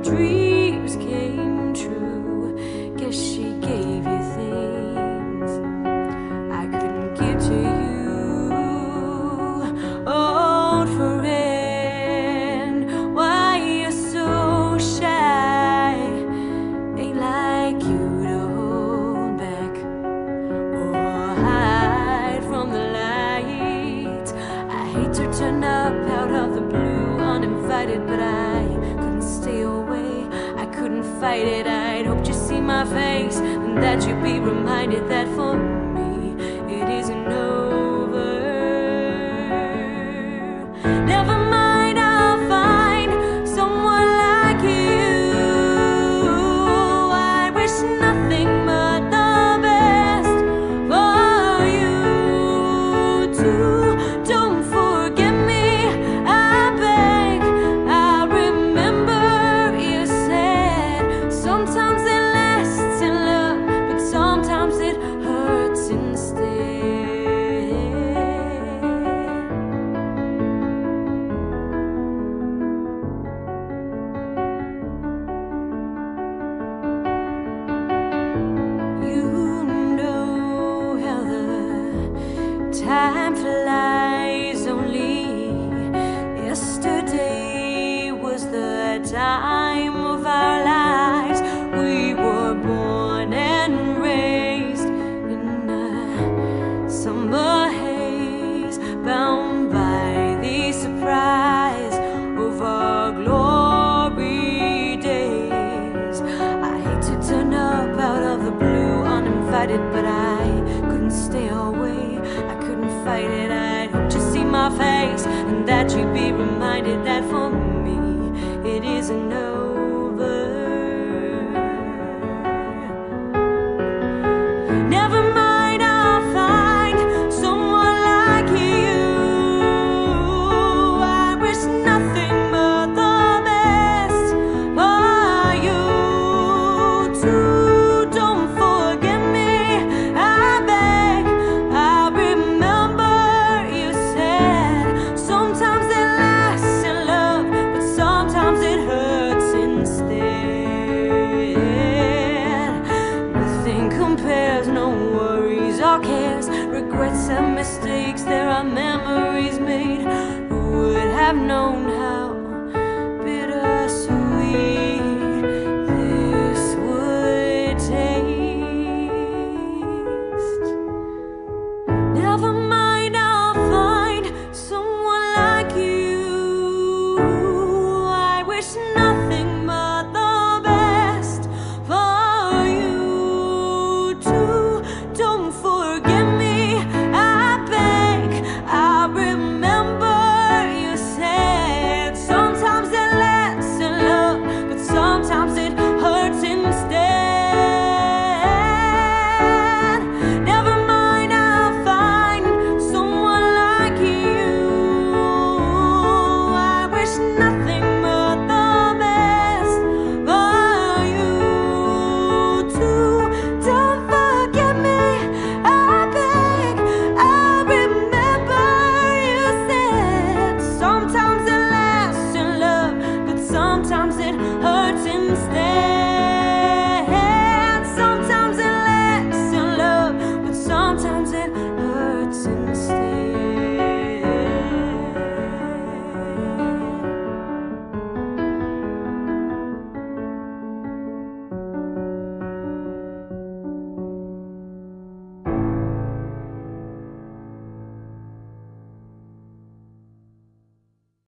dreams came true. Guess she gave you things I couldn't give to you. Old friend, why you so shy? Ain't like you to hold back or hide from the light. I hate to turn up out of the blue uninvited, but I couldn't stay away. I couldn't fight it. I'd hoped you'd see my face and that you'd be reminded that for me it isn't over. Never mind, I'll find someone like you. I wish nothing but the best for you too. Don't forget me, I beg. I remember you said sometimes it lasts in love, but sometimes it hurts instead. You know how the time flies. Only yesterday was the time of our lives. We were born and raised in a summer haze, bound by the surprise of our glory days. I hate to turn up out of the blue uninvited, but I couldn't stay away. I couldn't fight it. I'd hoped to see my face and that you'd be reminded that for me it isn't over. Never mind, I'll find someone like you. I wish nothing but the best for you too. Don't forget me, I beg. I remember you said sometimes it lasts in love, but sometimes it hurts instead. Nothing compares, no worries or cares, regrets and mistakes. There are memories made. Who would have known